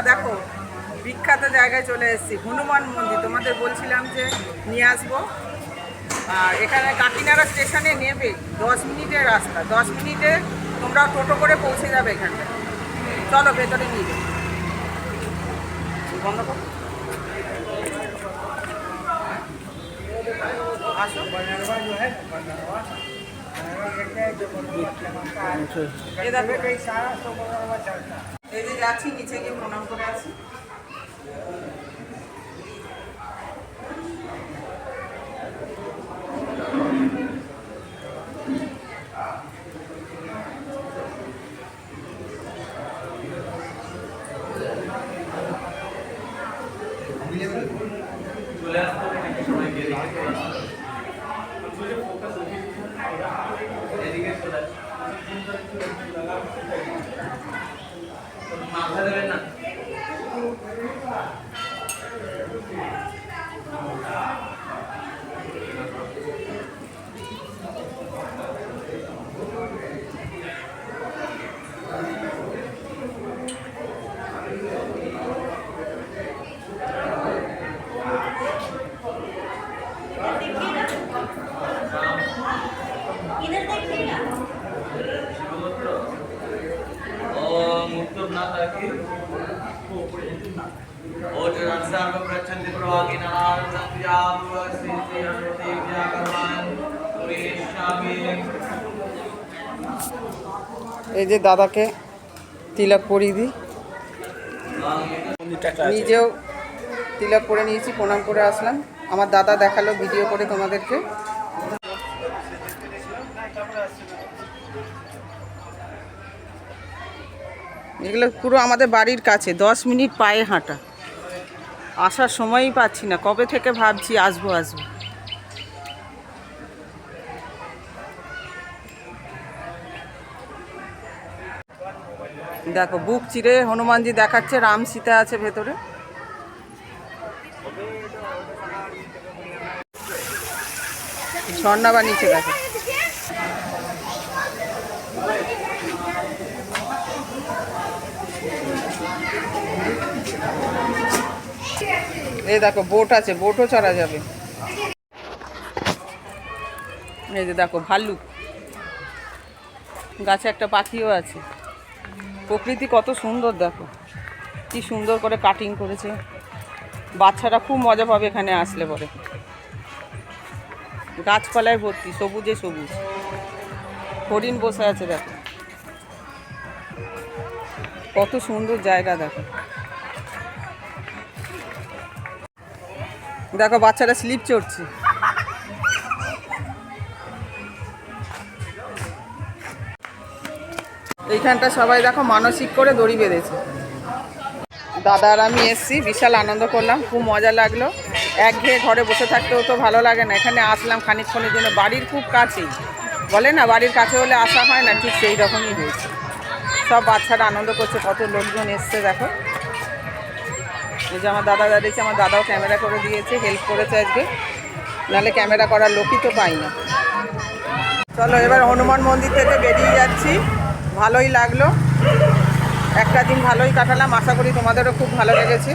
দেখো বিখ্যাত জায়গায় চলে এসেছি, হনুমান মন্দির। তোমাদের বলছিলাম যে নিয়ে আসবো। আর এখানে কাকিনাড়া স্টেশনে নেবে 10 মিনিটের রাস্তা, 10 মিনিটে তোমরা টোটো করে পৌঁছে যাবে এখানটা। চলো ভেতরে নিয়ে যাবে। বন্ধ করো, আসো। এই যে যাচ্ছি, নিচে গিয়ে প্রণাম করে আসি। এই যে দাদাকে তিলক পরিয়ে দিই, নিজেও তিলক করে নিয়েছি, প্রণাম করে আসলাম। আমার দাদা দেখালো ভিডিও করে তোমাদেরকে। এগুলো পুরো আমাদের বাড়ির কাছে, 10 মিনিট পায়ে হাঁটা। আসার সময়ই পাচ্ছি না, কবে থেকে ভাবছি আসবো আসবো। দেখো বুক চিরে হনুমানজি দেখাচ্ছে, রাম সীতা আছে ভেতরে। ঝর্ণা বানিয়েছে দেখো। এই দেখো বোট আছে, বোটও চড়া যাবে। এই যে দেখো ভাল্লুক, গাছে একটা পাখিও আছে। প্রকৃতি কত সুন্দর, দেখো কি সুন্দর করে কাটিং করেছে। বাচ্চারা খুব মজা পাবে এখানে আসলে পরে। গাছপালায় ভর্তি, সবুজে সবুজ। হরিণ বসে আছে দেখো, কত সুন্দর জায়গা। দেখো দেখো বাচ্চারা স্লিপ চড়ছে। এইখানটা সবাই দেখো মানসিক করে দড়ি বেঁধেছে। দাদা আর আমি এসছি, বিশাল আনন্দ করলাম, খুব মজা লাগলো। একঘেয়ে ঘরে বসে থাকতেও তো ভালো লাগে না, এখানে আসলাম খানিকক্ষণের জন্য। বাড়ির খুব কাছেই, বলে না বাড়ির কাছে হলে আসা হয় না, ঠিক সেই রকমই হয়েছে। সব বাচ্চারা আনন্দ করছে, কত লোকজন এসছে দেখো। এই যে আমার দাদা দাঁড়িয়েছে, আমার দাদাও ক্যামেরা করে দিয়েছে, হেল্প করেছে আজকে, নাহলে ক্যামেরা করার লোকই তো পাই না। চলো এবার হনুমান মন্দির থেকে বেরিয়ে যাচ্ছি। ভালোই লাগলো, একটা দিন ভালোই কাটালাম, আশা করি তোমাদেরও খুব ভালো লেগেছে।